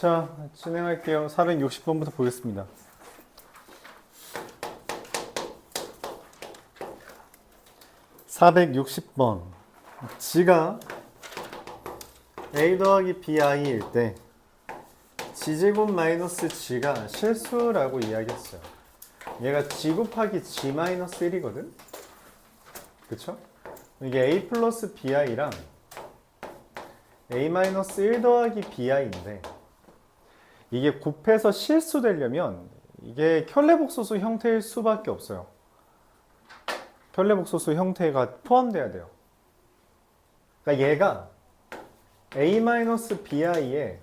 자, 진행할게요. 460번부터 보겠습니다. 460번. g가 a 더하기 bi일 때 g제곱 마이너스 g가 실수라고 이야기했어요. 얘가 g 곱하기 g 마이너스 1이거든? 그쵸? 이게 a 플러스 bi랑 a 마이너스 1 더하기 bi인데 이게 곱해서 실수되려면 이게 켤레복소수 형태일 수밖에 없어요. 켤레복소수 형태가 포함돼야 돼요. 그러니까 얘가 a-bi에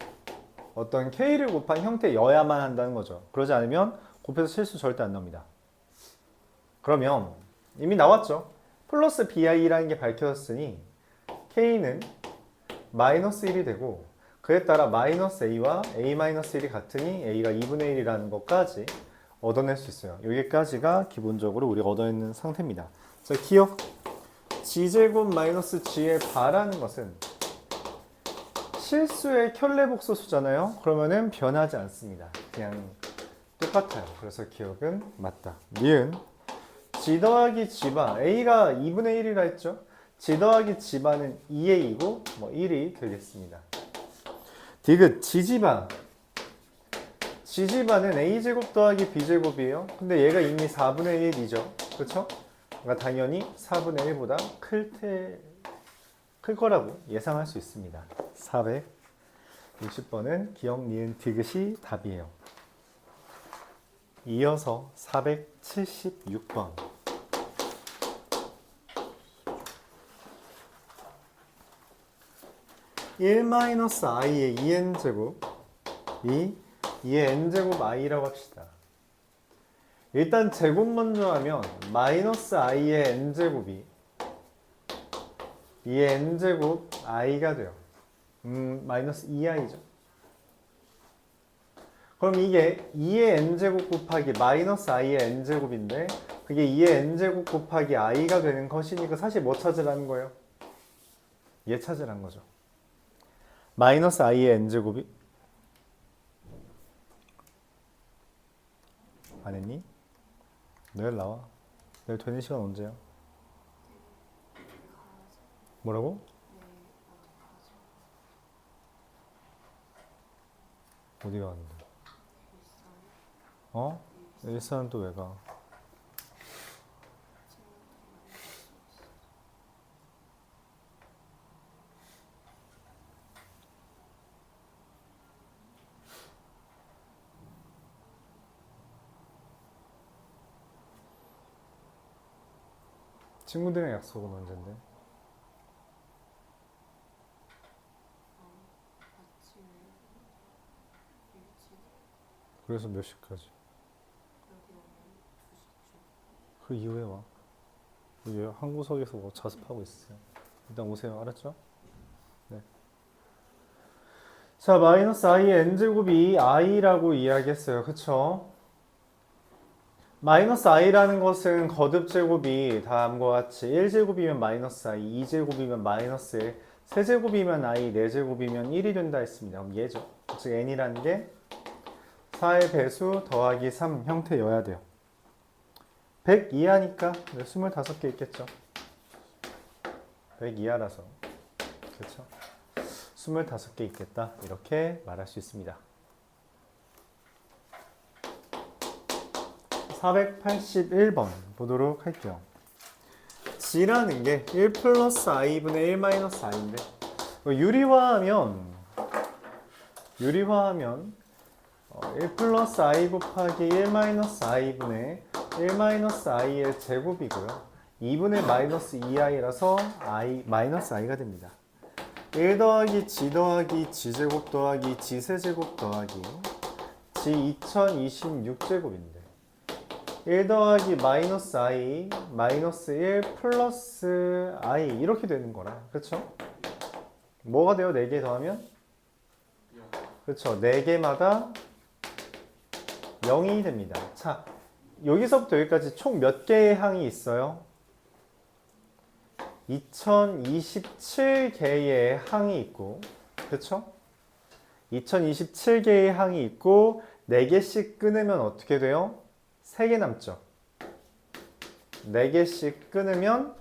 어떤 k를 곱한 형태여야만 한다는 거죠. 그러지 않으면 곱해서 실수 절대 안 나옵니다. 그러면 이미 나왔죠. 플러스 bi라는 게 밝혀졌으니 k는 마이너스 1이 되고 그에 따라 마이너스 a와 a-1이 같으니 a가 2분의 1이라는 것까지 얻어낼 수 있어요. 여기까지가 기본적으로 우리가 얻어내는 상태입니다. 자, 기억. g제곱 마이너스 g의 바라는 것은 실수의 켤레복소수잖아요. 그러면은 변하지 않습니다. 그냥 똑같아요. 그래서 기억은 맞다. 니은 g 더하기 g바 a가 2분의 1이라 했죠. g 더하기 g바는 2a이고 뭐 1이 되겠습니다. 디귿 g지바 g지바는 a제곱 더하기 b제곱이에요. 근데 얘가 이미 4분의 1이죠. 그렇죠? 그러니까 당연히 4분의 1보다 클 거라고 예상할 수 있습니다. 460번은 기억, 니은, 디귿이 답이에요. 이어서 476번. (1-i의 2n제곱이 2의 n제곱 i라고 합시다. 일단 제곱 먼저 하면 마이너스 i의 n제곱이 2의 n제곱 i가 돼요. 마이너스 2i죠. 그럼 이게 2의 n제곱 곱하기 마이너스 i의 n제곱인데 그게 2의 n제곱 곱하기 i가 되는 것이니까 사실 뭐 찾으라는 거예요? 얘 찾으라는 거죠. 마이너스 i의 n제곱이 안 했니? 내일 나와. 내일 되는 시간 언제야? 뭐라고? 어디 가는데? 어? 일산은 또 왜 가? 친구들이랑 약속은 언젠데? 그래서 몇 시까지? 그 이후에 와. 여기 한 구석에서 뭐 자습하고 있어요. 일단 오세요. 알았죠? 네. 자, 마이너스 i의 n제곱이 i라고 이야기했어요. 그쵸? 마이너스 i라는 것은 거듭제곱이 다음과 같이 1제곱이면 마이너스 i, 2제곱이면 마이너스 1, 3제곱이면 i, 4제곱이면 1이 된다 했습니다. 그럼 얘죠. 즉 n이라는 게 4의 배수 더하기 3 형태여야 돼요. 100 이하니까 25개 있겠죠. 100 이하라서 그렇죠. 25개 있겠다. 이렇게 말할 수 있습니다. 481번 보도록 할게요. g라는 게 1 플러스 i분의 1 마이너스 i인데 유리화하면 1 플러스 i 곱하기 1 마이너스 i분의 1 마이너스 i의 제곱이고요. 2분의 마이너스 2i라서 i 마이너스 i가 됩니다. 1 더하기 g 더하기 g제곱 더하기 g세제곱 더하기 g 2026제곱인데 1 더하기 마이너스 i 마이너스 1 플러스 i 이렇게 되는 거라. 그렇죠? 뭐가 돼요? 4개 더하면? 그렇죠. 4개마다 0이 됩니다. 자, 여기서부터 여기까지 총 몇 개의 항이 있어요? 2027개의 항이 있고, 그렇죠? 2027개의 항이 있고 4개씩 끊으면 어떻게 돼요? 3개 남죠. 4개씩 끊으면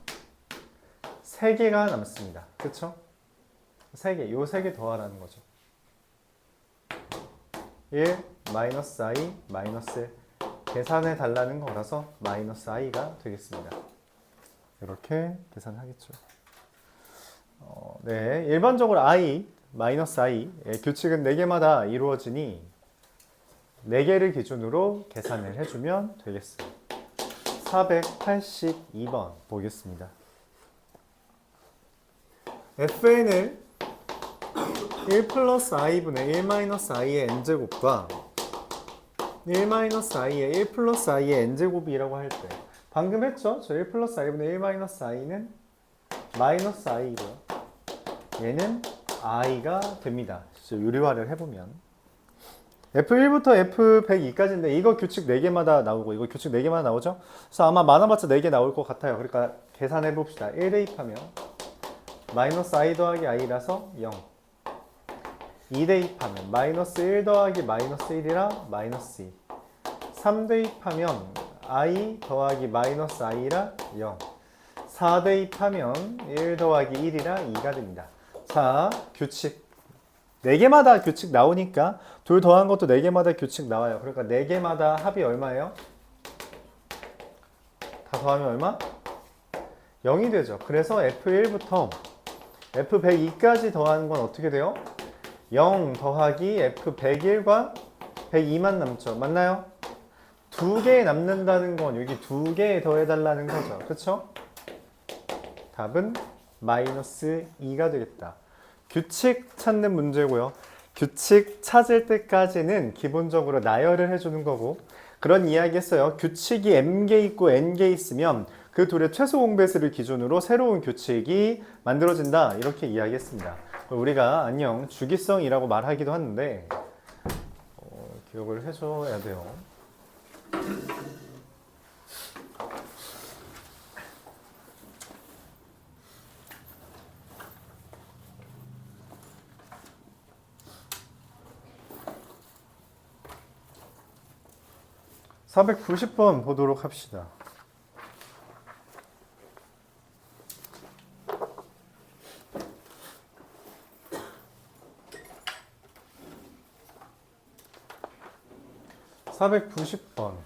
3개가 남습니다. 그쵸? 3개, 요 3개 더하라는 거죠. 1, 마이너스 i, 마이너스 1. 계산해 달라는 거라서 마이너스 i가 되겠습니다. 이렇게 계산하겠죠. 네, 일반적으로 i, 마이너스 i, 규칙은 4개마다 이루어지니 4개를 기준으로 계산을 해주면 되겠어요. 482번 보겠습니다. fn을 1 플러스 i분의 1 마이너스 i의 n제곱과 1 마이너스 i의 1 플러스 i의 n제곱이라고 할 때 방금 했죠? 저 1 플러스 i분의 1 마이너스 i는 마이너스 i고요. 얘는 i가 됩니다. 유리화를 해보면 F1부터 F102까지인데 이거 규칙 4개마다 나오고 이거 규칙 4개마다 나오죠? 그래서 아마 많아봤자 4개 나올 것 같아요. 그러니까 계산해 봅시다. 1 대입하면 마이너스 i 더하기 i라서 0. 2 대입하면 마이너스 1 더하기 마이너스 1이라 마이너스 2. 3 대입하면 i 더하기 마이너스 i라 0. 4 대입하면 1 더하기 1이라 2가 됩니다. 자, 규칙 4개마다 규칙 나오니까 둘 더한 것도 4개마다 규칙 나와요. 그러니까 4개마다 합이 얼마예요? 다 더하면 얼마? 0이 되죠. 그래서 F1부터 F102까지 더하는 건 어떻게 돼요? 0 더하기 F101과 102만 남죠. 맞나요? 2개 남는다는 건 여기 2개 더해달라는 거죠. 그쵸? 답은 마이너스 2가 되겠다. 규칙 찾는 문제고요. 규칙 찾을 때까지는 기본적으로 나열을 해주는 거고 그런 이야기 했어요. 규칙이 m개 있고 n개 있으면 그 둘의 최소 공배수를 기준으로 새로운 규칙이 만들어진다. 이렇게 이야기했습니다. 우리가 안녕 주기성이라고 말하기도 하는데 기억을 해줘야 돼요. 490번 보도록 합시다. (490번)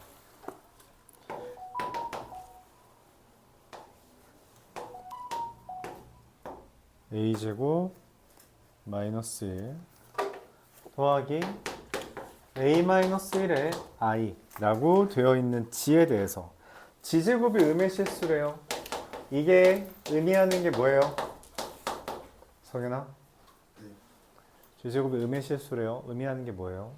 a제곱 마이너스 1 더하기 a-1의 i 라고 되어 있는 지에 대해서 지제곱이 음의 실수래요. 이게 의미하는 게 뭐예요? 성현아? 네. 지제곱이 음의 실수래요. 의미하는 게 뭐예요?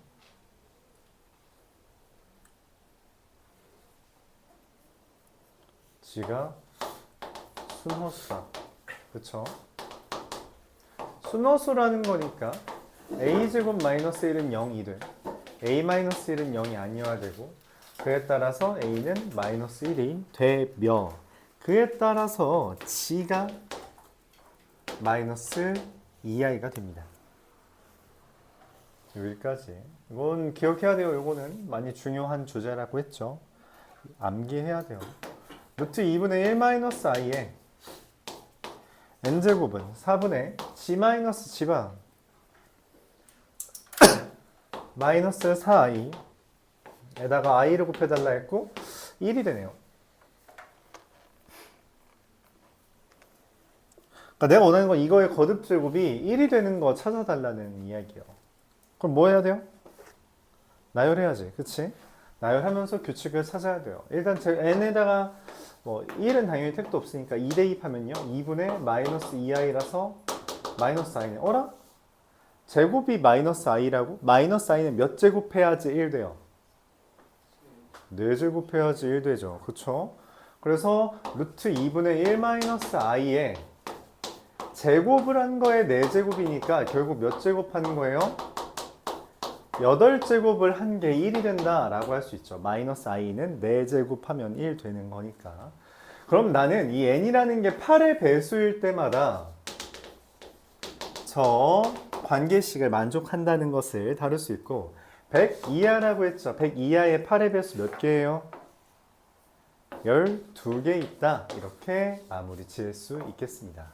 지가 순허수다. 그쵸? 순허수라는 거니까 a제곱 마이너스 1은 0이 돼. a-1은 0이 아니어야 되고 그에 따라서 a는 마이너스 1이 되며 그에 따라서 g가 마이너스 2i가 됩니다. 여기까지. 이건 기억해야 돼요. 이거는 많이 중요한 주제라고 했죠. 암기해야 돼요. 루트 2분의 1 마이너스 i에 n제곱은 4분의 g 마이너스 g바 마이너스 4i 에다가 i를 곱해달라 했고 1이 되네요. 그러니까 내가 원하는 건 이거의 거듭 제곱이 1이 되는 거 찾아달라는 이야기예요. 그럼 뭐 해야 돼요? 나열해야지. 그치? 나열하면서 규칙을 찾아야 돼요. 일단 n에다가 뭐 1은 당연히 택도 없으니까 2 대입하면요 2분의 마이너스 2i라서 마이너스 i네. 어라? 제곱이 마이너스 i라고? 마이너스 i는 몇 제곱해야지 1 돼요? 4제곱해야지 1 되죠. 그쵸? 그래서 루트 2분의 1 마이너스 i에 제곱을 한 거에 4제곱이니까 결국 몇 제곱하는 거예요? 8제곱을 한 게 1이 된다 라고 할 수 있죠. 마이너스 i는 4제곱하면 1 되는 거니까. 그럼 나는 이 n이라는 게 8의 배수일 때마다 저 관계식을 만족한다는 것을 다룰 수 있고 100 이하라고 했죠. 100 이하의 8의 배수 몇 개예요? 12개 있다. 이렇게 마무리 지을 수 있겠습니다.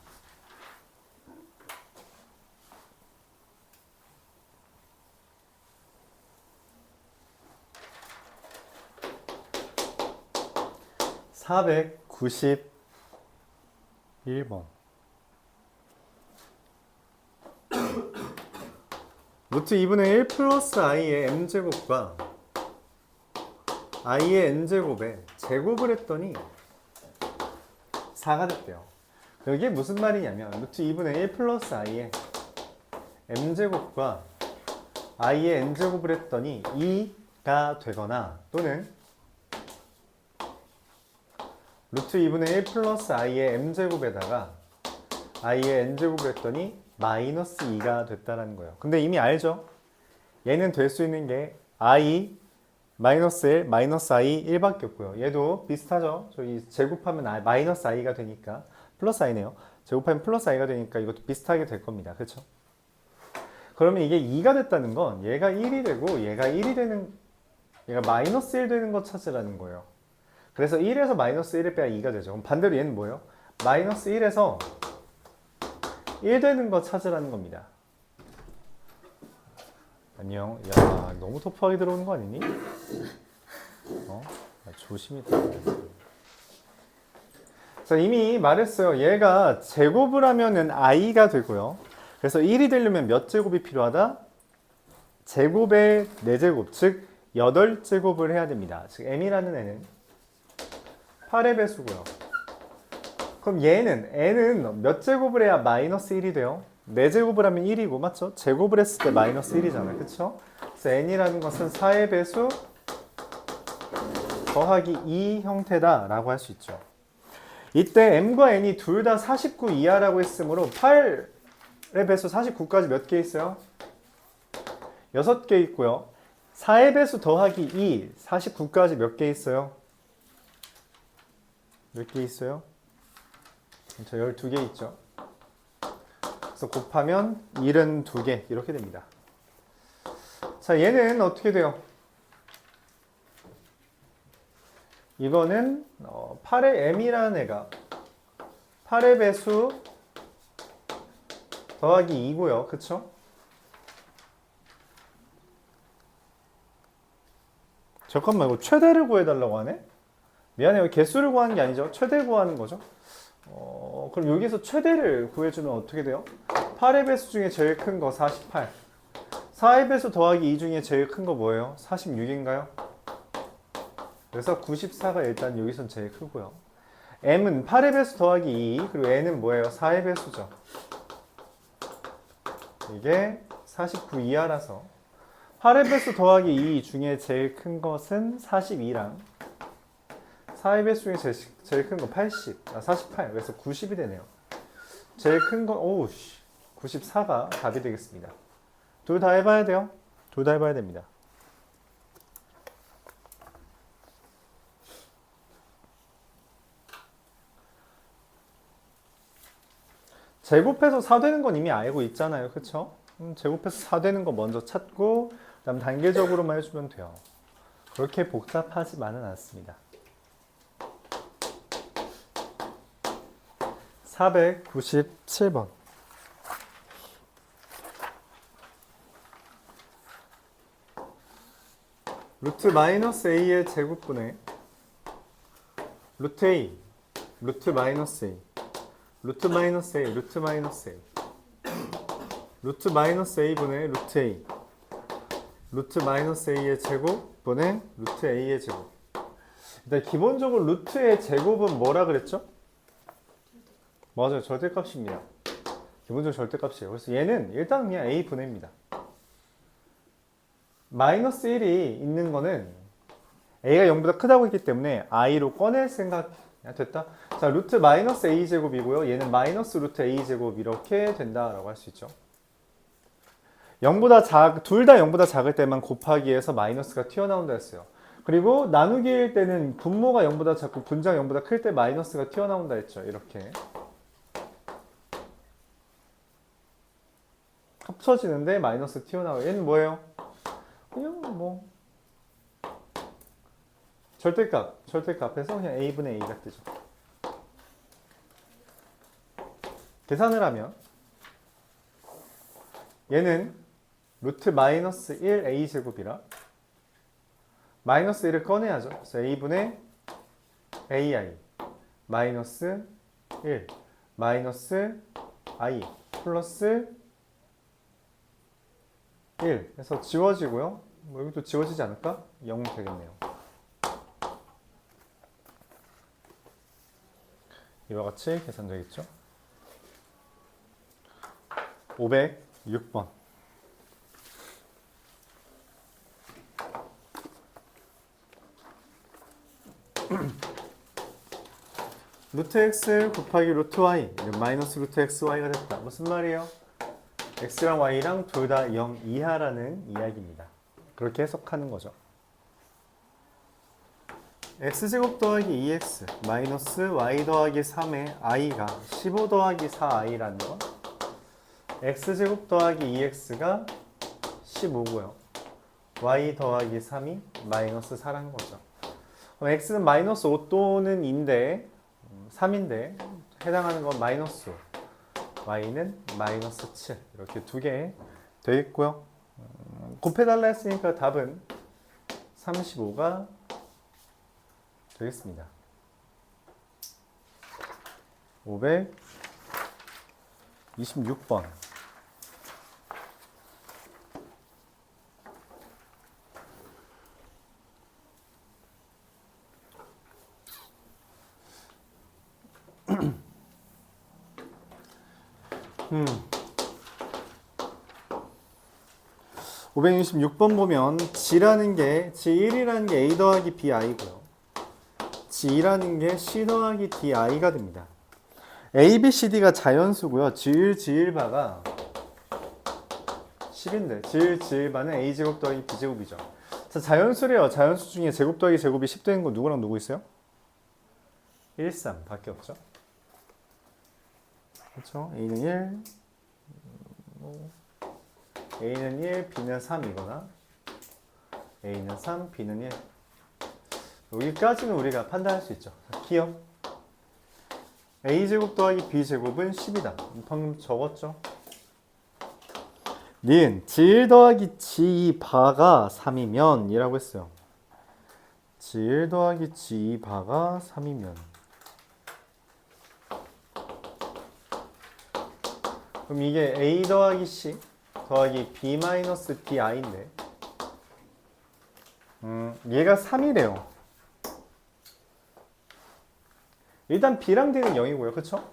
(491번) 루트 2분의 1 플러스 i의 m제곱과 i의 n제곱에 제곱을 했더니 4가 됐대요. 이게 무슨 말이냐면 루트 2분의 1 플러스 i의 m제곱과 i의 n제곱을 했더니 2가 되거나 또는 루트 2분의 1 플러스 i의 m제곱에다가 i의 n제곱을 했더니 마이너스 2가 됐다는 거예요. 근데 이미 알죠? 얘는 될 수 있는 게 i 마이너스 1, 마이너스 i 1밖에 없고요. 얘도 비슷하죠? 저기 제곱하면 마이너스 i가 되니까 플러스 i네요. 제곱하면 플러스 i가 되니까 이것도 비슷하게 될 겁니다. 그렇죠? 그러면 이게 2가 됐다는 건 얘가 1이 되고 얘가 마이너스 1 되는 거 찾으라는 거예요. 그래서 1에서 마이너스 1을 빼야 2가 되죠. 그럼 반대로 얘는 뭐예요? 마이너스 1에서 1 되는 거 찾으라는 겁니다. 안녕. 야, 너무 터프하게 들어오는 거 아니니? 조심히 들어가야 돼. 자, 이미 말했어요. 얘가 제곱을 하면은 i가 되고요. 그래서 1이 되려면 몇 제곱이 필요하다? 제곱의 4제곱, 즉 8제곱을 해야 됩니다. 즉 m이라는 애는 8의 배수고요. 그럼 n은 몇 제곱을 해야 마이너스 1이 돼요? 4제곱을 하면 1이고 맞죠? 제곱을 했을 때 마이너스 1이잖아요. 그쵸? 그래서 n이라는 것은 4의 배수 더하기 2 형태다 라고 할 수 있죠. 이때 m과 n이 둘 다 49 이하라고 했으므로 8의 배수 49까지 몇 개 있어요? 6개 있고요. 4의 배수 더하기 2 49까지 몇 개 있어요? 몇 개 있어요? 저 12개 있죠. 그래서 곱하면 72개 이렇게 됩니다. 자, 얘는 어떻게 돼요? 이거는 8의 m이라는 애가 8의 배수 더하기 2고요. 그쵸? 잠깐만, 이거 최대를 구해달라고 하네? 미안해요. 개수를 구하는 게 아니죠. 최대 구하는 거죠. 그럼 여기서 최대를 구해주면 어떻게 돼요? 8의 배수 중에 제일 큰 거 48. 4의 배수 더하기 2 중에 제일 큰 거 뭐예요? 46인가요? 그래서 94가 일단 여기선 제일 크고요. m은 8의 배수 더하기 2, 그리고 n은 뭐예요? 4의 배수죠. 이게 49 이하라서 8의 배수 더하기 2 중에 제일 큰 것은 42랑 4의 배수 중에 제일 큰 거 48. 그래서 90이 되네요. 제일 큰 건, 94가 답이 되겠습니다. 둘 다 해봐야 돼요. 둘 다 해봐야 됩니다. 제곱해서 4 되는 건 이미 알고 있잖아요. 그쵸? 제곱해서 4 되는 거 먼저 찾고, 그 다음 단계적으로만 해주면 돼요. 그렇게 복잡하지만은 않습니다. 497번. 루트 마이너스 a의 제곱분의 루트 a, 루트 마이너스 a, 루트 마이너스 a, 루트 마이너스 a, 루트 마이너스 a분의 루트 a, 루트 마이너스 a의 제곱분의 루트 a의 제곱. 일단 기본적으로 루트의 제곱은 뭐라 그랬죠? 맞아요. 절대값입니다. 기본적으로 절대값이에요. 그래서 얘는 일단 그냥 a 분해입니다. 마이너스 1이 있는 거는 a가 0보다 크다고 했기 때문에 i로 꺼낼 생각 됐다? 자, 루트 마이너스 a 제곱이고요. 얘는 마이너스 루트 a 제곱 이렇게 된다라고 할 수 있죠. 둘 다 0보다 작을 때만 곱하기에서 마이너스가 튀어나온다 했어요. 그리고 나누기일 때는 분모가 0보다 작고 분자가 0보다 클 때 마이너스가 튀어나온다 했죠. 이렇게. 합쳐지는데 마이너스 튀어나와요. 얘는 뭐예요? 그냥 뭐 절대값에서 그냥 a분의 a가 뜨죠. 계산을 하면 얘는 루트 마이너스 1 a제곱이라 마이너스 1을 꺼내야죠. 그래서 a분의 ai 마이너스 1 마이너스 i 플러스 1 해서 지워지고요. 뭐 여기도 지워지지 않을까? 0 되겠네요. 이와 같이 계산되겠죠. 506번. 루트 x 곱하기 루트 y 마이너스 루트 xy가 됐다. 무슨 말이에요? x랑 y랑 둘 다 0 이하라는 이야기입니다. 그렇게 해석하는 거죠. x제곱 더하기 2x 마이너스 y 더하기 3의 i가 15 더하기 4i라는 거. x제곱 더하기 2x가 15고요. y 더하기 3이 마이너스 4라는 거죠. 그럼 x는 마이너스 5 또는 3인데 해당하는 건 마이너스 5. y는 마이너스 7. 이렇게 두 개 되겠고요. 곱해달라 했으니까 답은 35가 되겠습니다. 526번. 음. 526번 보면 G라는 게 G1이라는 게 A 더하기 BI고요. G라는 게 C 더하기 DI가 됩니다. A, B, C, D가 자연수고요. G1, G1바가 10인데 G1, G1바는 A제곱 더하기 B제곱이죠. 자, 자연수래요. 자연수 중에 제곱 더하기 제곱이 10 되는 건 누구랑 누구 있어요? 1, 3 밖에 없죠. 그렇죠? A는 1, A는 1, B는 3이거나 A는 3, B는 1. 여기까지는 우리가 판단할 수 있죠. 기억. A제곱 더하기 B제곱은 10이다. 방금 적었죠? 니은 G1 더하기 G2바가 3이면 이라고 했어요. G1 더하기 G2바가 3이면 그럼 이게 A 더하기 C 더하기 B 마이너스 DI인데 얘가 3이래요. 일단 B랑 D는 0이고요. 그쵸?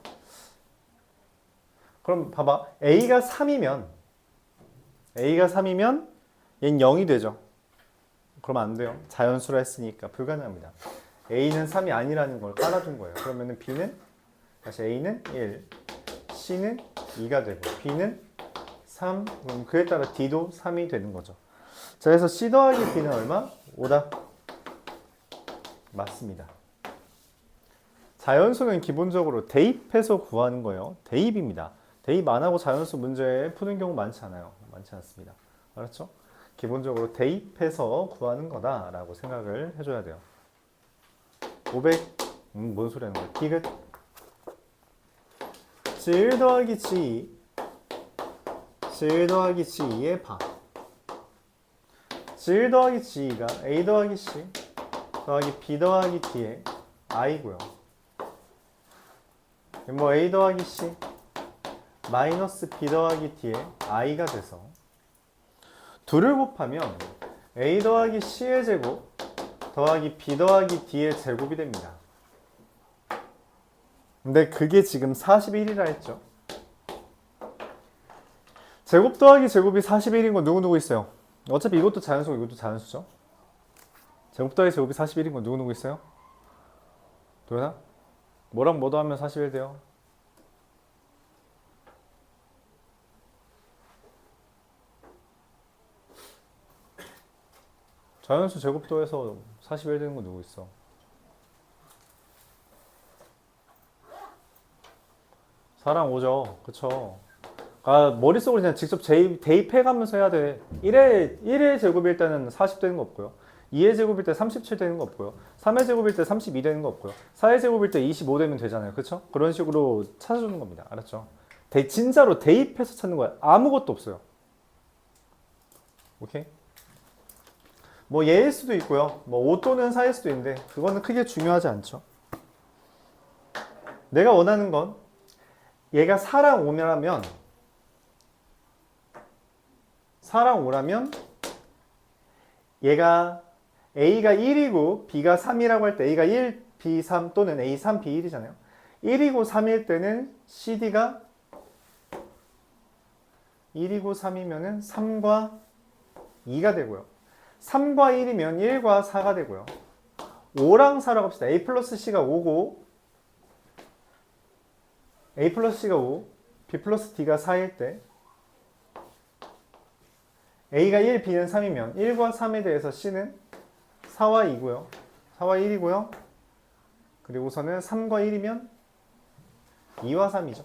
그럼 봐봐. A가 3이면 얘는 0이 되죠. 그럼 안 돼요. 자연수라 했으니까 불가능합니다. A는 3이 아니라는 걸 깔아둔 거예요. 그러면은 B는 다시 A는 1, C는 2가 되고 B는 3, 그럼 그에 따라 D도 3이 되는 거죠. 자, 그래서 C 더하기 B는 얼마? 5다. 맞습니다. 자연수는 기본적으로 대입해서 구하는 거예요. 대입입니다. 대입 안 하고 자연수 문제 푸는 경우 많지 않아요. 많지 않습니다. 알았죠? 기본적으로 대입해서 구하는 거다라고 생각을 해줘야 돼요. 500, 뭔 소리 하는 거야? 디귿. G1 더하기 G2, G1 더하기 G2의 바. G1 더하기 G2가 A 더하기 C 더하기 B 더하기 D의 I고요. 뭐 A 더하기 C 마이너스 B 더하기 D의 I가 돼서 둘을 곱하면 A 더하기 C의 제곱 더하기 B 더하기 D의 제곱이 됩니다. 근데 그게 지금 41이라 했죠. 제곱 더하기 제곱이 41인 건 누구누구 있어요? 어차피 이것도 자연수고 이것도 자연수죠. 제곱 더하기 제곱이 41인 건 누구누구 있어요? 도현아? 뭐랑 뭐 더하면 41 돼요? 자연수 제곱 더해서 41 되는 건 누구 있어? 사랑 5죠. 그쵸? 머릿속으로 그냥 직접 대입해가면서 해야 돼. 1의 제곱일 때는 40 되는 거 없고요. 2의 제곱일 때 37 되는 거 없고요. 3의 제곱일 때 32 되는 거 없고요. 4의 제곱일 때 25 되면 되잖아요. 그쵸? 그런 식으로 찾아주는 겁니다. 알았죠? 진짜로 대입해서 찾는 거야. 아무것도 없어요. 오케이? 뭐 예일 수도 있고요. 뭐 5 또는 4일 수도 있는데 그거는 크게 중요하지 않죠. 내가 원하는 건 얘가 4랑 5라면 얘가 A가 1이고 B가 3이라고 할 때 A가 1, B 3 또는 A 3, B 1이잖아요. 1이고 3일 때는 CD가 1이고 3이면은 3과 2가 되고요. 3과 1이면 1과 4가 되고요. 5랑 4라고 합시다. A 플러스 C가 5고 A 플러스 C가 5, B 플러스 D가 4일 때 A가 1, B는 3이면 1과 3에 대해서 C는 4와 2고요. 4와 1이고요. 그리고서는 3과 1이면 2와 3이죠.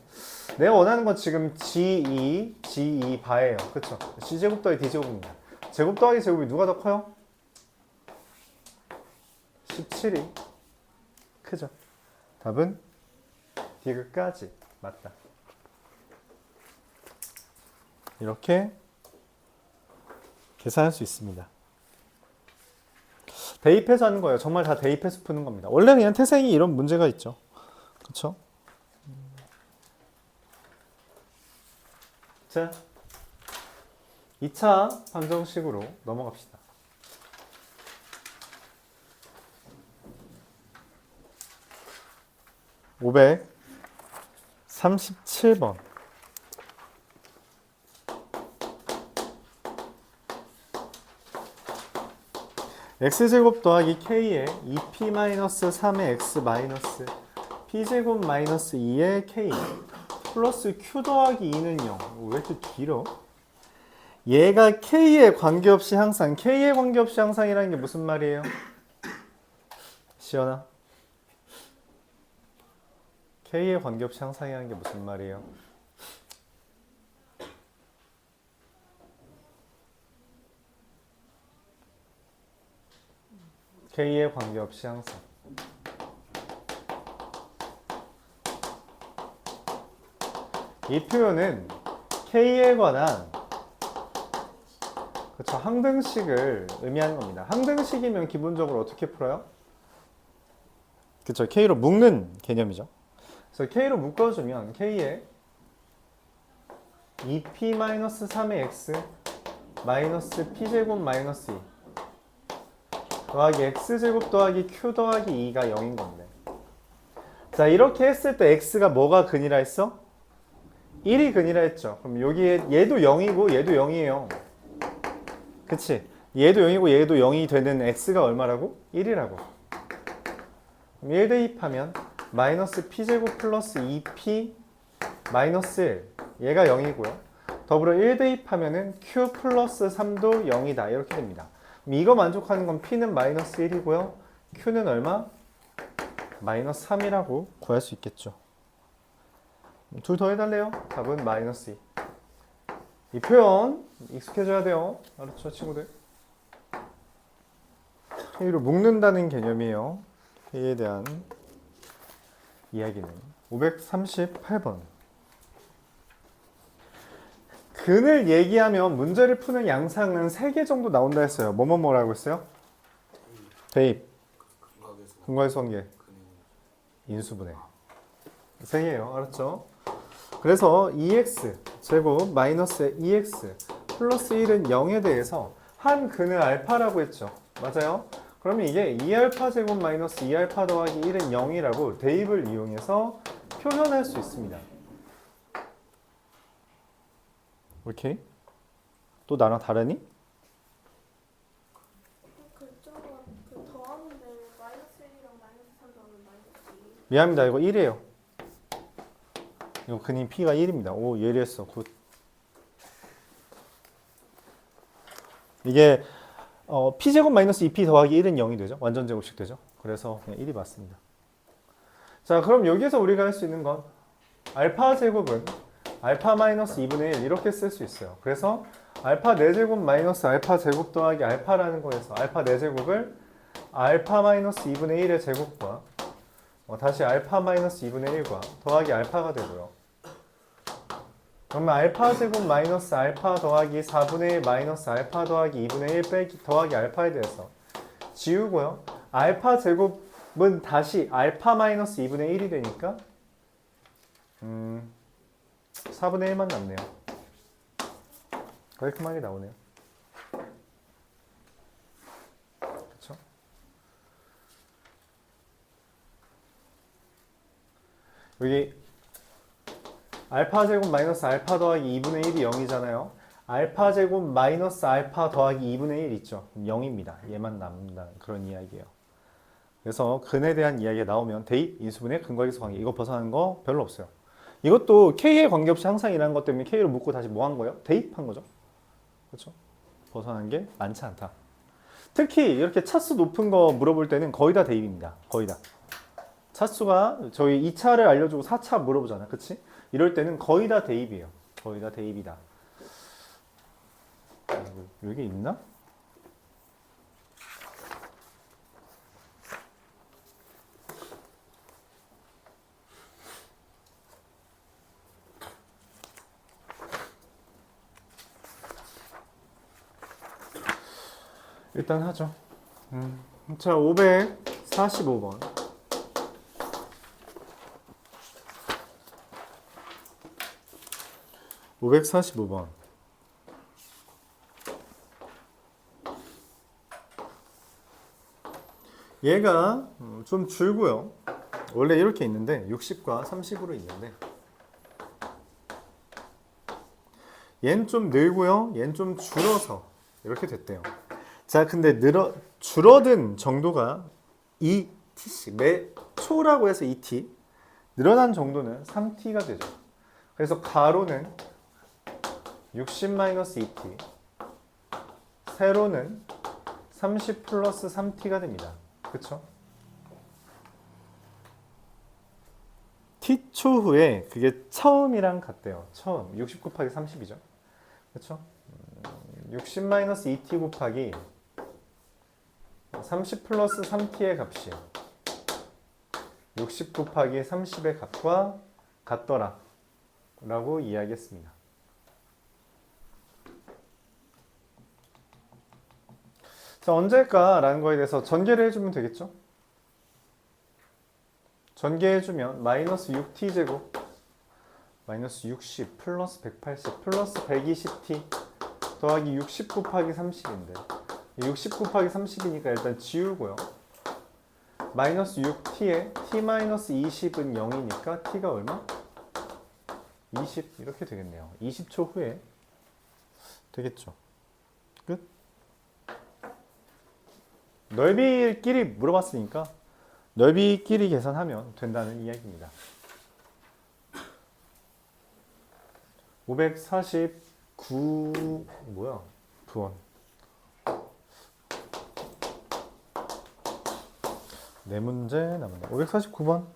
내가 원하는 건 지금 G2 바예요. 그쵸? C제곱 더하기 D제곱입니다. 제곱 더하기 제곱이 누가 더 커요? 17이 크죠? 답은 D끝까지 맞다. 이렇게 계산할 수 있습니다. 대입해서 하는 거예요. 정말 다 대입해서 푸는 겁니다. 원래 그냥 태생이 이런 문제가 있죠. 그쵸? 자, 2차 방정식으로 넘어갑시다. (537번) x제곱 더하기 k에 2p-3의 x 마이너스 p제곱 마이너스 2의 k 플러스 q 더하기 2는 0. 왜 이렇게 길어? 얘가 k에 관계없이 항상, k에 관계없이 항상이라는 게 무슨 말이에요? 시연아? k에 관계없이 항상이라는 게 무슨 말이에요? k에 관계없이 항상. 이 표현은 k에 관한 그쵸, 항등식을 의미하는 겁니다. 항등식이면 기본적으로 어떻게 풀어요? 그쵸, k로 묶는 개념이죠. 그래서 k로 묶어주면 k에 2p-3의 x 마이너스 p제곱 마이너스 2 더하기 x제곱 더하기 q 더하기 2가 0인 건데, 자 이렇게 했을 때 x가 뭐가 근이라 했어? 1이 근이라 했죠. 그럼 여기에 얘도 0이고 얘도 0이에요. 그치? 얘도 0이고 얘도 0이 되는 x가 얼마라고? 1이라고. 그럼 1 대입하면 마이너스 p제곱 플러스 2p 마이너스 1 얘가 0이고요. 더불어 1 대입하면은 q 플러스 3도 0이다 이렇게 됩니다. 그럼 이거 만족하는 건 p는 마이너스 1이고요. q는 얼마? 마이너스 3이라고 구할 수 있겠죠. 둘 더 해달래요? 답은 마이너스 2. 이 표현 익숙해져야 돼요. 알았죠, 친구들? k로 묶는다는 개념이에요. k에 대한 이야기는 538번. 근을 얘기하면 문제를 푸는 양상은 3개 정도 나온다 했어요. 뭐라고 했어요? 대입, 근과의 관계, 인수분해. 3개예요. 알았죠? 그래서 2x 제곱 마이너스 2x 플러스 1은 0에 대해서 한 근을 알파라고 했죠. 맞아요? 그러면 이게 2알파 제곱 마이너스 2알파 더하기 1은 0이라고 대입을 이용해서 표현할 수 있습니다. 오케이? 또 나랑 다르니? 그쪽은 더하는데 마이너스 1이랑 마이너스 3 더하면 마이너스 2. 미안합니다. 이거 1이에요. 이거 근인 P가 1입니다. 오, 예리했어. 굿. 이게 P제곱 마이너스 2P 더하기 1은 0이 되죠. 완전 제곱식 되죠. 그래서 그냥 1이 맞습니다. 자, 그럼 여기에서 우리가 할 수 있는 건 알파 제곱은 알파 마이너스 2분의 1 이렇게 쓸 수 있어요. 그래서 알파 4제곱 마이너스 알파 제곱 더하기 알파라는 거에서 알파 4제곱을 알파 마이너스 2분의 1의 제곱과 다시 알파 마이너스 2분의 1과 더하기 알파가 되고요. 그러면 알파 제곱 마이너스 알파 더하기 4분의 1 마이너스 알파 더하기 2분의 1 빼기 더하기 알파에 대해서 지우고요. 알파 제곱은 다시 알파 마이너스 2분의 1이 되니까 4분의 1만 남네요. 깔끔하게 나오네요. 그렇죠? 여기 알파 제곱 마이너스 알파 더하기 2분의 1이 0이잖아요. 알파 제곱 마이너스 알파 더하기 2분의 1 있죠. 0입니다. 얘만 남는다는 그런 이야기예요. 그래서 근에 대한 이야기가 나오면 대입, 인수분해, 근거계수 관계 이거 벗어나는 거 별로 없어요. 이것도 K에 관계없이 항상 일하는 것 때문에 K로 묶고 다시 뭐 한 거예요? 대입한 거죠. 그렇죠? 벗어나는 게 많지 않다. 특히 이렇게 차수 높은 거 물어볼 때는 거의 다 대입입니다. 거의 다. 차수가 저희 2차를 알려주고 4차 물어보잖아. 그치? 이럴 때는 거의 다 대입이에요. 거의 다 대입이다. 여기 있나? 일단 하죠. 자, 545번. 545번. 얘가 좀 줄고요. 원래 이렇게 있는데 60과 30으로 있는데 얘는 좀 늘고요. 얘는 좀 줄어서 이렇게 됐대요. 자, 근데 줄어든 정도가 2t씩 매 초라고 해서 2t 늘어난 정도는 3t가 되죠. 그래서 가로는 60-2t 세로는 30 플러스 3t가 됩니다. 그쵸? t 초 후에 그게 처음이랑 같대요. 처음 60 곱하기 30이죠. 그쵸? 60-2t 곱하기 30 플러스 3t의 값이 60 곱하기 30의 값과 같더라 라고 이야기했습니다. 자, 언제일까? 라는 거에 대해서 전개를 해주면 되겠죠? 전개해주면 마이너스 6t제곱 마이너스 60 플러스 180 플러스 120t 더하기 60 곱하기 30인데 60 곱하기 30이니까 일단 지우고요. 마이너스 6t에 t 마이너스 20은 0이니까 t가 얼마? 20 이렇게 되겠네요. 20초 후에 되겠죠. 끝. 넓이끼리 물어봤으니까 넓이끼리 계산하면 된다는 이야기입니다. 549 뭐야? 9원. 네 문제 남았다. 549번.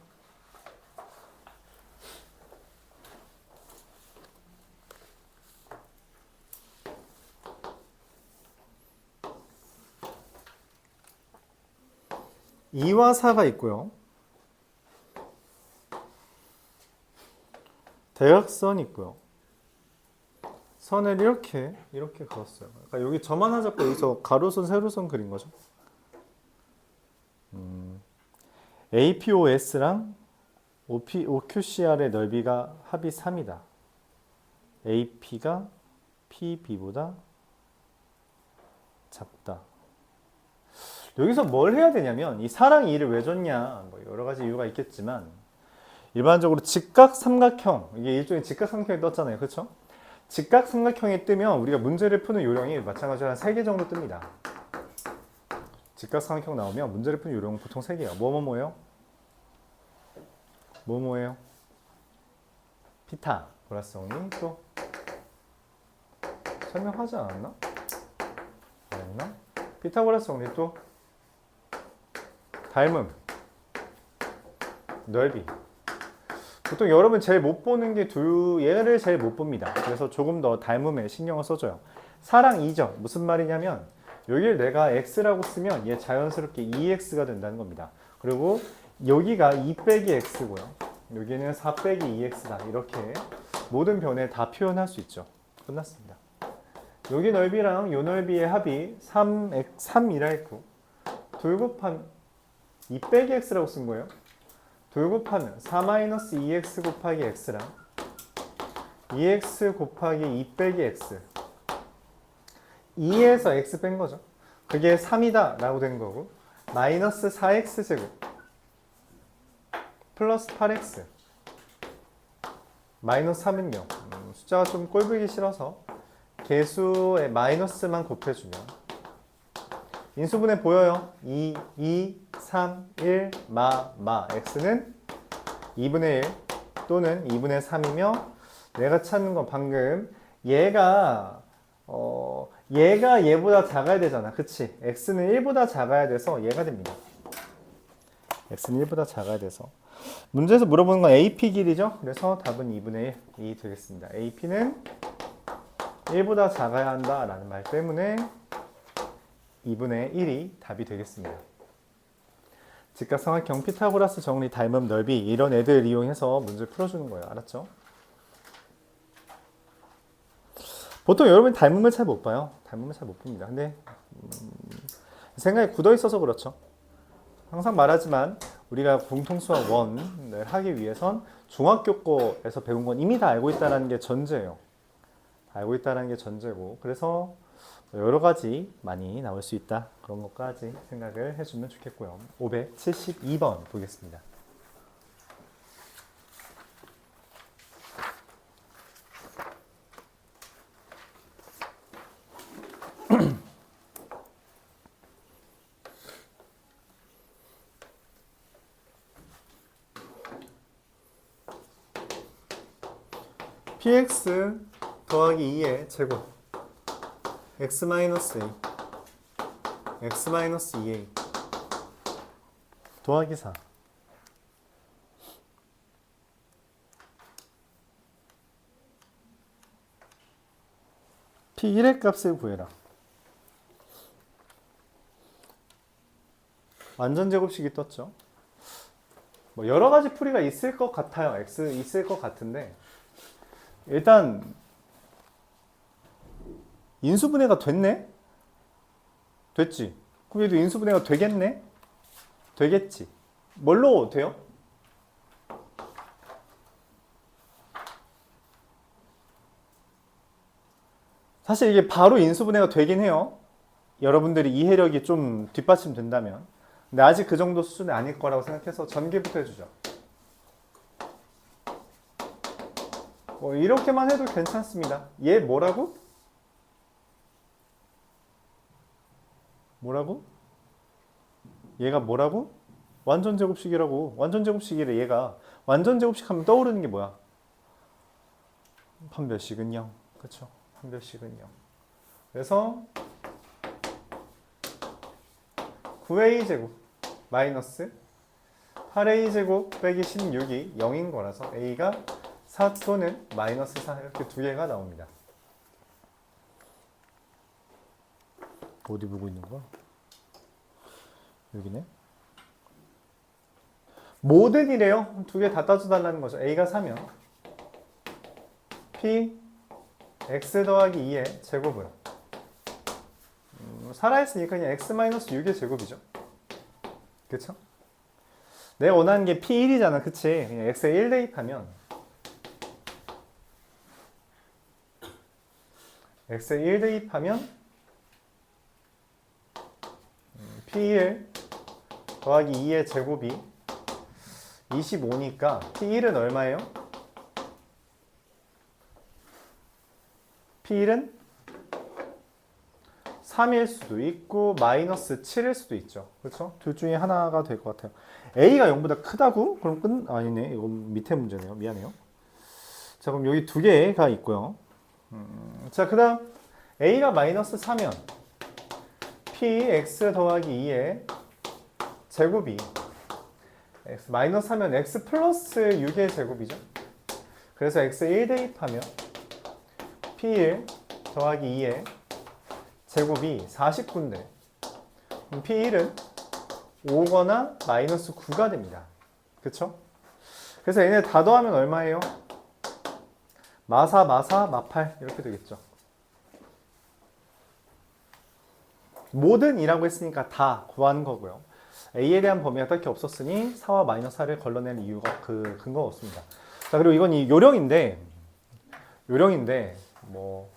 이와 4가 있고요. 대각선이 있고요. 선을 이렇게 그었어요. 그러니까 여기 점 하나 잡고 여기서 가로선, 세로선 그린 거죠. APOS랑 OQCR의 넓이가 합이 3이다. AP가 PB보다 작다. 여기서 뭘 해야 되냐면 이 4랑 2를 왜 줬냐 뭐 여러 가지 이유가 있겠지만 일반적으로 직각삼각형 이게 일종의 직각삼각형이 떴잖아요. 그렇죠? 직각삼각형이 뜨면 우리가 문제를 푸는 요령이 마찬가지로 한 3개 정도 뜹니다. 직각삼각형 나오면 문제를 푸는 요령은 보통 3개예요. 뭐예요? 뭐예요? 피타고라스 정리 또 설명하지 않았나? 아니었나? 피타고라스 정리 또 닮음 넓이 보통 여러분 제일 못 보는 게 얘를 제일 못 봅니다. 그래서 조금 더 닮음에 신경을 써줘요. 4랑 2죠. 무슨 말이냐면 여기를 내가 x라고 쓰면 얘 자연스럽게 2x가 된다는 겁니다. 그리고 여기가 2 빼기 x고요. 여기는 4 빼기 2x다. 이렇게 모든 변에 다 표현할 수 있죠. 끝났습니다. 여기 넓이랑 요 넓이의 합이 3이라 했고 둘 곱하면 2 빼기 x라고 쓴 거예요. 둘 곱하면 4-2x 곱하기 x랑 2x 곱하기 2 빼기 x 2에서 x 뺀 거죠. 그게 3이다 라고 된 거고 마이너스 4x 제곱 플러스 8x 마이너스 3은요. 숫자가 좀 꼴보기 싫어서 개수의 마이너스만 곱해주면 인수분해 보여요. 2, 3, 1, x는 2분의 1 또는 2분의 3이며 내가 찾는 건 방금 얘가 얘보다 작아야 되잖아. 그치? x는 1보다 작아야 돼서 얘가 됩니다. x는 1보다 작아야 돼서 문제에서 물어보는 건 AP 길이죠. 그래서 답은 2분의 1이 되겠습니다. AP는 1보다 작아야 한다라는 말 때문에 2분의 1이 답이 되겠습니다. 직각삼각형 피타고라스 정리 닮음 넓이 이런 애들 이용해서 문제 풀어주는 거예요. 알았죠? 보통 여러분이 닮음을 잘 못 봐요. 닮음을 잘 못 봅니다. 근데 생각이 굳어 있어서 그렇죠. 항상 말하지만 우리가 공통수학 1을 하기 위해선 중학교 거에서 배운 건 이미 다 알고 있다는 게 전제예요. 알고 있다는 게 전제고 그래서 여러 가지 많이 나올 수 있다. 그런 것까지 생각을 해주면 좋겠고요. 572번 보겠습니다. px 더하기 2의 제곱 x-a x-2a 더하기 4 p1의 값을 구해라. 완전 제곱식이 떴죠. 뭐 여러 가지 풀이가 있을 것 같아요. x 있을 것 같은데 일단 인수분해가 됐네? 됐지. 그럼 얘도 인수분해가 되겠네? 되겠지. 뭘로 돼요? 사실 이게 바로 인수분해가 되긴 해요. 여러분들이 이해력이 좀 뒷받침된다면. 근데 아직 그 정도 수준이 아닐 거라고 생각해서 전개부터 해주죠. 뭐 이렇게만 해도 괜찮습니다. 얘 뭐라고? 뭐라고? 얘가 뭐라고? 완전 제곱식이라고. 완전 제곱식이래 얘가. 완전 제곱식 하면 떠오르는 게 뭐야? 판별식은 0. 그쵸? 판별식은 0. 그래서 9a 제곱 마이너스 8a 제곱 빼기 16이 0인 거라서 a가 4 또는 마이너스 4 이렇게 두 개가 나옵니다. 어디 보고 있는 거야? 여기네. 모든이래요. 두 개 다 따져달라는 거죠. a가 4면 p x 더하기 2의 제곱은 살아있으니까 그냥 x-6의 제곱이죠. 그쵸? 내가 원하는 게 p1이잖아. 그치? 그냥 x에 1 대입하면 x에 1 대입하면 p1 더하기 2의 제곱이 25니까 p1은 얼마예요? p1은 3일 수도 있고 마이너스 7일 수도 있죠. 그렇죠? 둘 중에 하나가 될 것 같아요. a가 0보다 크다고? 그럼 아니네. 이건 밑에 문제네요. 미안해요. 자, 그럼 여기 두 개가 있고요. 자, 그 다음 a가 마이너스 4면 px 더하기 2의 제곱이 x 마이너스 하면 x 플러스 6의 제곱이죠. 그래서 x 1 대입하면 p1 더하기 2의 제곱이 49인데 p1은 5거나 마이너스 9가 됩니다. 그쵸? 그래서 얘네 다 더하면 얼마예요? 마사, 마팔 이렇게 되겠죠. 모든이라고 했으니까 다 구하는 거고요. A에 대한 범위가 딱히 없었으니 4와 마이너스 4를 걸러낼 이유가 그 근거가 없습니다. 자, 그리고 이건 이 요령인데 뭐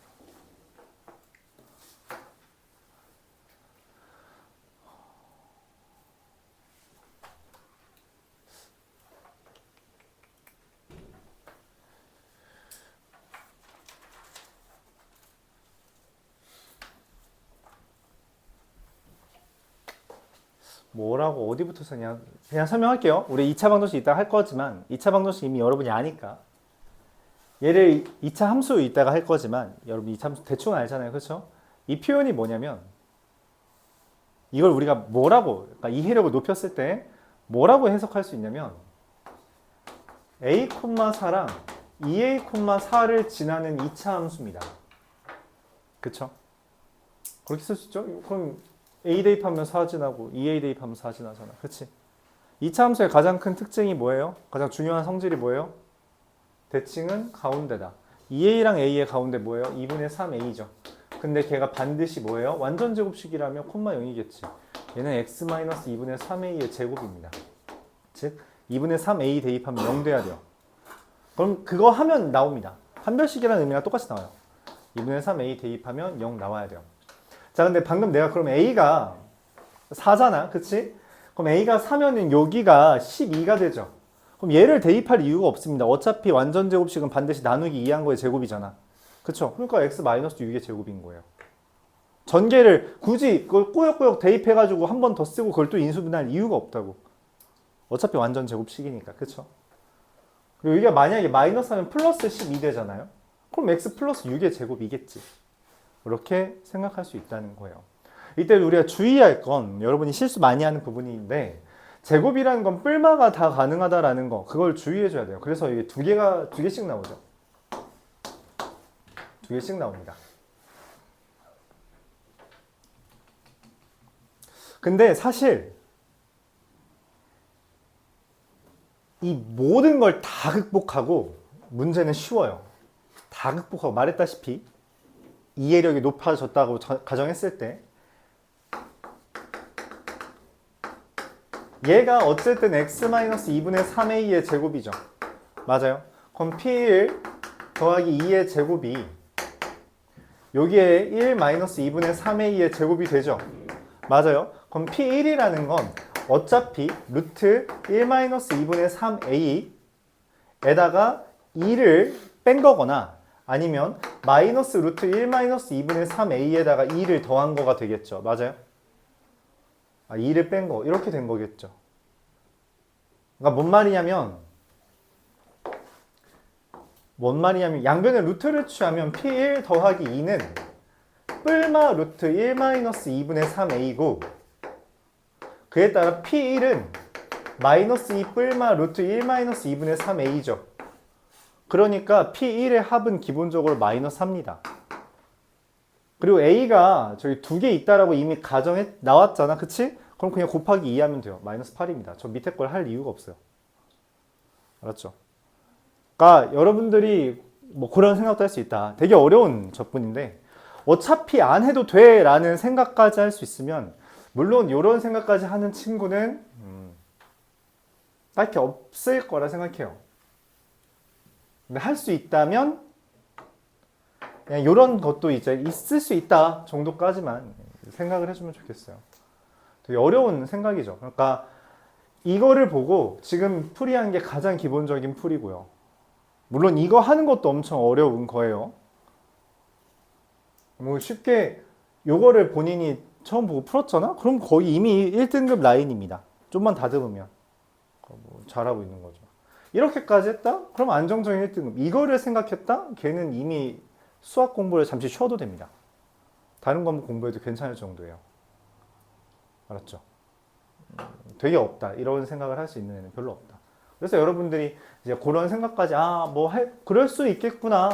뭐라고 어디부터 쓰냐 그냥 설명할게요. 우리 2차 방정식 이따가 할 거지만 2차 방정식 이미 여러분이 아니까 얘를 2차 함수 이따가 할 거지만 여러분 2차 함수 대충 알잖아요. 그렇죠? 이 표현이 뭐냐면 이걸 우리가 뭐라고 그러니까 이해력을 높였을 때 뭐라고 해석할 수 있냐면 a, 4랑 2a, 4를 지나는 2차 함수입니다. 그쵸? 그렇게 쓸 수 있죠? 그럼 a 대입하면 4 지나고 2a 대입하면 4 지나잖아. 그치? 2차 함수의 가장 큰 특징이 뭐예요? 가장 중요한 성질이 뭐예요? 대칭은 가운데다. 2a랑 a의 가운데 뭐예요? 2분의 3a죠. 근데 걔가 반드시 뭐예요? 완전 제곱식이라면 콤마 0이겠지. 얘는 x-2분의 3a의 제곱입니다. 즉 2분의 3a 대입하면 0 돼야 돼요. 그럼 그거 하면 나옵니다. 판별식이라는 의미가 똑같이 나와요. 2분의 3a 대입하면 0 나와야 돼요. 자, 근데 방금 내가 그럼 a가 4잖아. 그치? 그럼 a가 4면은 여기가 12가 되죠. 그럼 얘를 대입할 이유가 없습니다. 어차피 완전 제곱식은 반드시 나누기 2한 거의 제곱이잖아. 그쵸? 그러니까 x-6의 제곱인 거예요. 전개를 굳이 그걸 꾸역꾸역 대입해가지고 한 번 더 쓰고 그걸 또 인수분해할 이유가 없다고. 어차피 완전 제곱식이니까. 그쵸? 그리고 이게 만약에 마이너스 하면 플러스 12 되잖아요. 그럼 x 플러스 6의 제곱이겠지. 이렇게 생각할 수 있다는 거예요. 이때 우리가 주의할 건 여러분이 실수 많이 하는 부분인데 제곱이라는 건 뿔마가 다 가능하다라는 거 그걸 주의해 줘야 돼요. 그래서 이게 두 개씩 나오죠. 두 개씩 나옵니다. 근데 사실 이 모든 걸 다 극복하고 문제는 쉬워요. 다 극복하고 말했다시피 이해력이 높아졌다고 가정했을 때 얘가 어쨌든 x-2분의 3a의 제곱이죠. 맞아요. 그럼 p1 더하기 2의 제곱이 여기에 1-2분의 3a의 제곱이 되죠. 맞아요. 그럼 p1이라는 건 어차피 루트 1-2분의 3a에다가 2를 뺀 거거나 아니면 마이너스 루트 1-2분의 3a에다가 2를 더한 거가 되겠죠. 맞아요? 2를 뺀 거 이렇게 된 거겠죠. 그러니까 뭔 말이냐면 양변에 루트를 취하면 p1 더하기 2는 뿔마 루트 1-2분의 3a고 그에 따라 p1은 마이너스 2 뿔마 루트 1-2분의 3a죠. 그러니까 p1의 합은 기본적으로 마이너스 3입니다. 그리고 a가 저기 두 개 있다라고 이미 가정해 나왔잖아. 그치? 그럼 그냥 곱하기 2 하면 돼요. 마이너스 8입니다. 저 밑에 걸 할 이유가 없어요. 알았죠? 그러니까 여러분들이 뭐 그런 생각도 할 수 있다. 되게 어려운 접근인데 어차피 안 해도 돼 라는 생각까지 할 수 있으면 물론 이런 생각까지 하는 친구는 딱히 없을 거라 생각해요. 근데 할 수 있다면 그냥 이런 것도 이제 있을 수 있다 정도까지만 생각을 해주면 좋겠어요. 되게 어려운 생각이죠. 그러니까 이거를 보고 지금 풀이한 게 가장 기본적인 풀이고요. 물론 이거 하는 것도 엄청 어려운 거예요. 뭐 쉽게 요거를 본인이 처음 보고 풀었잖아? 그럼 거의 이미 1등급 라인입니다. 좀만 다듬으면 뭐 잘하고 있는 거죠. 이렇게까지 했다? 그럼 안정적인 1등급. 이거를 생각했다? 걔는 이미 수학 공부를 잠시 쉬어도 됩니다. 다른 과목 공부해도 괜찮을 정도예요. 알았죠? 되게 없다 이런 생각을 할 수 있는 애는 별로 없다. 그래서 여러분들이 이제 그런 생각까지 그럴 수 있겠구나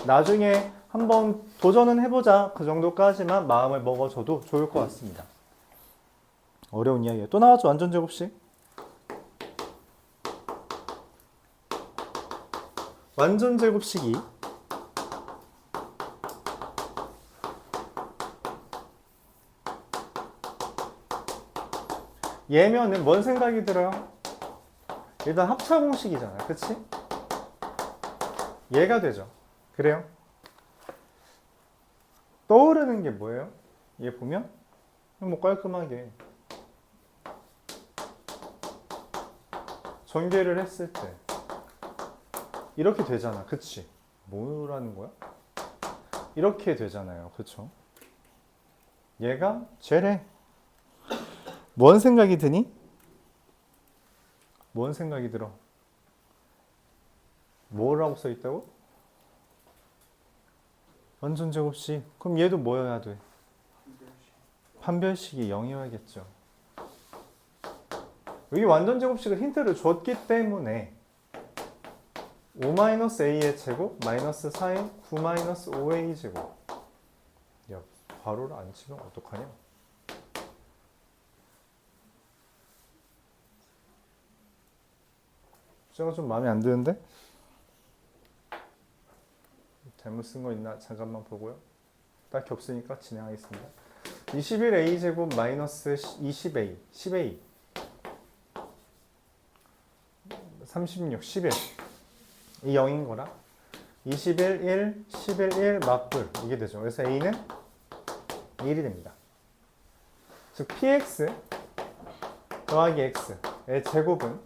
나중에 한번 도전은 해보자 그 정도까지만 마음을 먹어줘도 좋을 것 같습니다. 어려운 이야기예요. 또 나왔죠 완전 제곱식. 완전 제곱식이 얘면은 뭔 생각이 들어요? 일단 합차 공식이잖아요. 그치? 얘가 되죠. 그래요? 떠오르는 게 뭐예요? 얘 보면 뭐 깔끔하게 전개를 했을 때 이렇게 되잖아. 그치? 뭐라는 거야? 이렇게 되잖아요. 그쵸? 얘가 쟤래. 뭔 생각이 드니? 뭔 생각이 들어? 뭐라고 써 있다고? 완전 제곱식. 그럼 얘도 뭐여야 돼? 판별식이 0이어야겠죠. 여기 완전 제곱식을 힌트를 줬기 때문에 5-a의 제곱 마이너스 4의 9-5a 제곱. 야, 괄호를 안 치면 어떡하냐? 숫자가 좀 마음에 안 드는데? 잘못 쓴 거 있나? 잠깐만 보고요. 딱히 없으니까 진행하겠습니다. 21a 제곱 마이너스 20a 10a 36 11 이 0인 거라 21 1 11 1 맞불 이게 되죠. 그래서 a는 1이 됩니다. 즉 px 더하기 x의 제곱은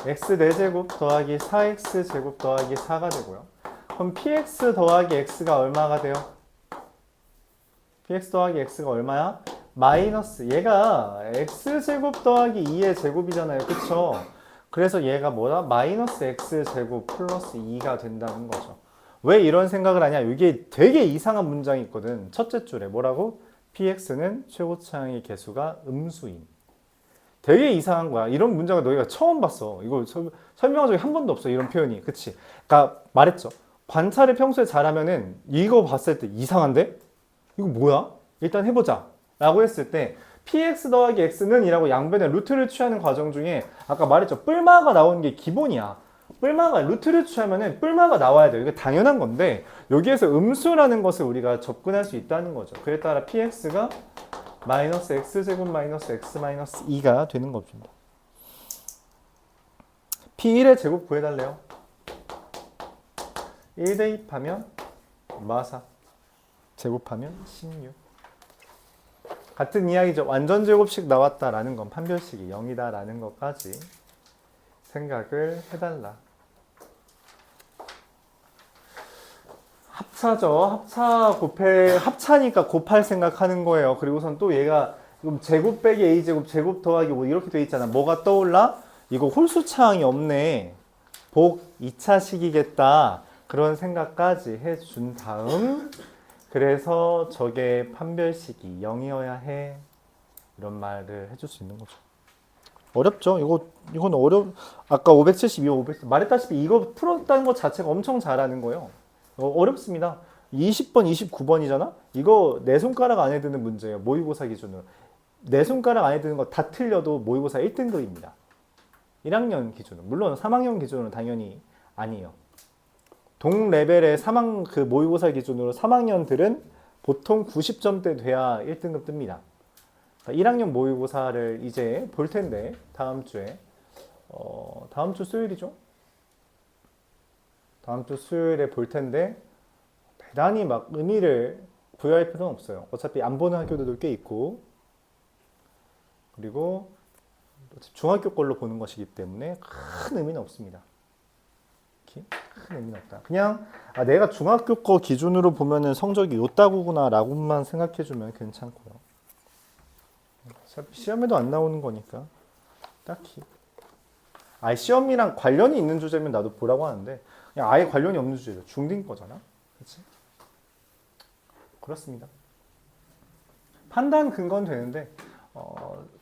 x 4제곱 더하기 4x 제곱 더하기 4가 되고요. 그럼 px 더하기 x가 얼마가 돼요? px 더하기 x가 얼마야? 마이너스 얘가 x제곱 더하기 2의 제곱이잖아요. 그쵸? 그래서 얘가 뭐다? 마이너스 x제곱 플러스 2가 된다는 거죠. 왜 이런 생각을 하냐? 이게 되게 이상한 문장이 있거든. 첫째 줄에 뭐라고? px는 최고차항의 개수가 음수임. 되게 이상한 거야. 이런 문장을 너희가 처음 봤어. 이거 설명한 적이 한 번도 없어. 이런 표현이. 그치? 그러니까 말했죠. 관찰을 평소에 잘하면은 이거 봤을 때 이상한데? 이거 뭐야? 일단 해보자. 라고 했을 때 px 더하기 x는 이라고 양변에 루트를 취하는 과정 중에 아까 말했죠. 뿔마가 나오는 게 기본이야. 뿔마가 루트를 취하면은 뿔마가 나와야 돼요. 이게 당연한 건데 여기에서 음수라는 것을 우리가 접근할 수 있다는 거죠. 그에 따라 px가 마이너스 x제곱 마이너스 x 마이너스 2가 되는 겁니다. p1의 제곱 구해달래요. 1 대입하면 마사 제곱하면 16 같은 이야기죠. 완전 제곱식 나왔다라는 건 판별식이 0이다라는 것까지 생각을 해달라. 합차죠. 합차니까 곱할 생각하는 거예요. 그리고선 또 얘가 제곱 빼기 a제곱 제곱 더하기 뭐 이렇게 돼 있잖아. 뭐가 떠올라? 이거 홀수차항이 없네. 복 2차식이겠다. 그런 생각까지 해준 다음 그래서 저게 판별식이 0이어야 해. 이런 말을 해줄 수 있는 거죠. 어렵죠? 이건 아까 572, 500 말했다시피 이거 풀었다는 것 자체가 엄청 잘하는 거예요. 어렵습니다. 20번, 29번이잖아? 이거 내 손가락 안에 드는 문제예요. 모의고사 기준으로. 내 손가락 안에 드는 거 다 틀려도 모의고사 1등급입니다. 1학년 기준으로. 물론 3학년 기준으로는 당연히 아니에요. 동 레벨의 그 모의고사 기준으로 3학년들은 보통 90점대 돼야 1등급 뜹니다. 1학년 모의고사를 이제 볼 텐데 다음 주에 다음 주 수요일이죠? 다음 주 수요일에 볼 텐데 대단히 막 의미를 부여할 필요는 없어요. 어차피 안 보는 학교들도 꽤 있고 그리고 중학교 걸로 보는 것이기 때문에 큰 의미는 없습니다. 큰 의미는 없다. 그냥 내가 중학교 거 기준으로 보면은 성적이 요따구구나 라고만 생각해주면 괜찮고요. 어차피 시험에도 안 나오는 거니까 딱히 시험이랑 관련이 있는 주제면 나도 보라고 하는데 그냥 아예 관련이 없는 주제죠. 중딩 거잖아. 그렇지? 그렇습니다. 판단 근거는 되는데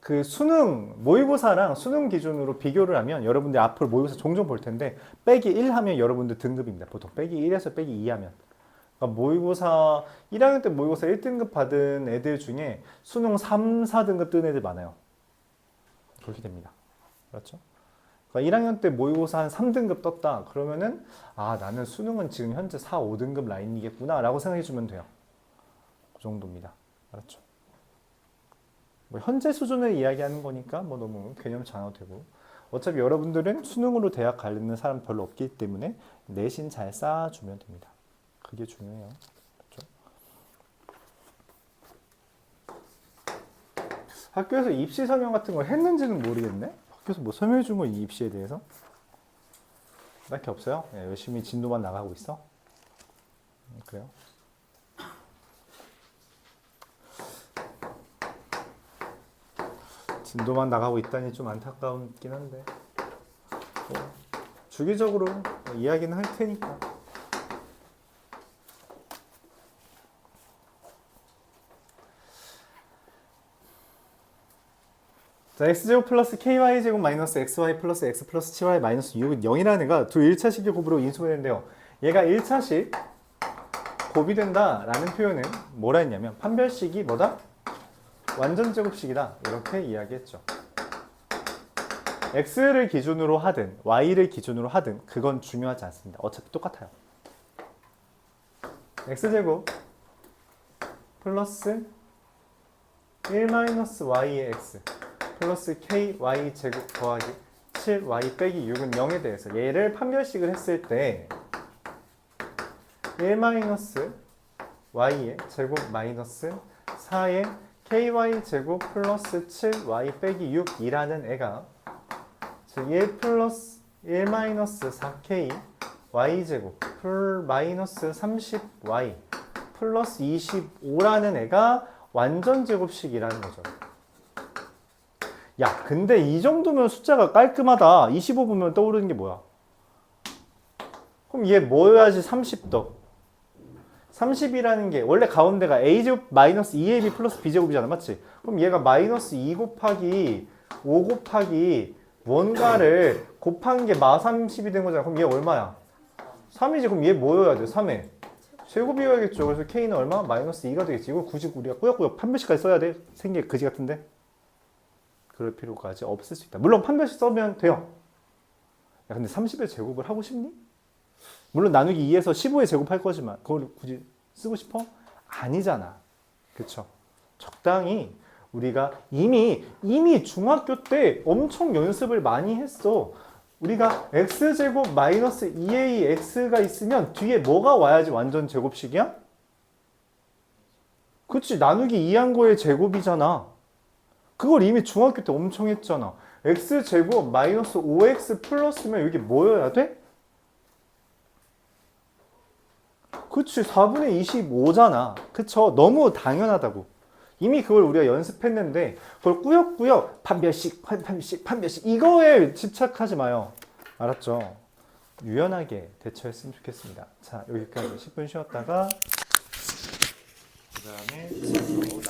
그 수능 모의고사랑 수능 기준으로 비교를 하면 여러분들 앞으로 모의고사 종종 볼 텐데 빼기 1 하면 여러분들 등급입니다. 보통 빼기 1에서 빼기 2 하면. 그러니까 모의고사 1학년 때 모의고사 1등급 받은 애들 중에 수능 3, 4등급 뜬 애들 많아요. 그렇게 됩니다. 그렇죠? 그러니까 1학년 때 모의고사 한 3등급 떴다. 그러면은 아 나는 수능은 지금 현재 4, 5등급 라인이겠구나 라고 생각해 주면 돼요. 그 정도입니다. 알았죠? 뭐 현재 수준을 이야기하는 거니까 뭐 너무 개념 장어도 되고 어차피 여러분들은 수능으로 대학 가는 사람 별로 없기 때문에 내신 잘 쌓아주면 됩니다. 그게 중요해요. 그렇죠? 학교에서 입시 설명 같은 걸 했는지는 모르겠네. 학교에서 뭐 설명해 준 거 이 입시에 대해서 딱히 없어요. 예, 열심히 진도만 나가고 있어. 그래요. 진도만 나가고 있다니 좀 안타까운긴 한데 뭐 주기적으로 이야기는 할 테니까. 자, x제곱 플러스 ky제곱 마이너스 xy 플러스 x 플러스 7y 마이너스 6은 0이라는 애가 두 1차식의 곱으로 인수분해되는데요. 얘가 1차식 곱이 된다라는 표현은 뭐라 했냐면 판별식이 뭐다? 완전 제곱식이다. 이렇게 이야기했죠. x를 기준으로 하든 y를 기준으로 하든 그건 중요하지 않습니다. 어차피 똑같아요. x제곱 플러스 1-y의 x 플러스 ky 제곱 더하기 7y 빼기 6은 0에 대해서 얘를 판별식을 했을 때 1-y의 제곱 마이너스 4의 ky 제곱 플러스 7y 빼기 6이라는 애가 즉 1 플러스 1-4k y 제곱 마이너스 30y 플러스 25라는 애가 완전 제곱식이라는 거죠. 야, 근데 이 정도면 숫자가 깔끔하다. 25 보면 떠오르는 게 뭐야? 그럼 얘 뭐여야지 30도? 30이라는 게 원래 가운데가 a제곱 마이너스 2ab 플러스 b제곱이잖아. 맞지? 그럼 얘가 마이너스 2 곱하기 5 곱하기 뭔가를 곱한 게 마 30이 된 거잖아. 그럼 얘 얼마야? 3이지. 그럼 얘 뭐여야 돼? 3에 제곱이어야겠죠. 그래서 k는 얼마? 마이너스 2가 되겠지. 이거 굳이 우리가 꾸역꾸역 판별식까지 써야 돼? 생긴 그지 같은데? 그럴 필요까지 없을 수 있다. 물론 판별식 써면 돼요. 야, 근데 30의 제곱을 하고 싶니? 물론 나누기 2에서 15의 제곱할 거지만 그걸 굳이 쓰고 싶어? 아니잖아. 그쵸? 적당히 우리가 이미 중학교 때 엄청 연습을 많이 했어. 우리가 x제곱 마이너스 2ax가 있으면 뒤에 뭐가 와야지 완전 제곱식이야? 그치? 나누기 2한 거의 제곱이잖아. 그걸 이미 중학교 때 엄청 했잖아. x제곱 마이너스 5x 플러스면 이게 뭐여야 돼? 그치, 4분의 25잖아. 그쵸? 너무 당연하다고. 이미 그걸 우리가 연습했는데 그걸 꾸역꾸역 판별식 이거에 집착하지 마요. 알았죠? 유연하게 대처했으면 좋겠습니다. 자, 여기까지 10분 쉬었다가 그 다음에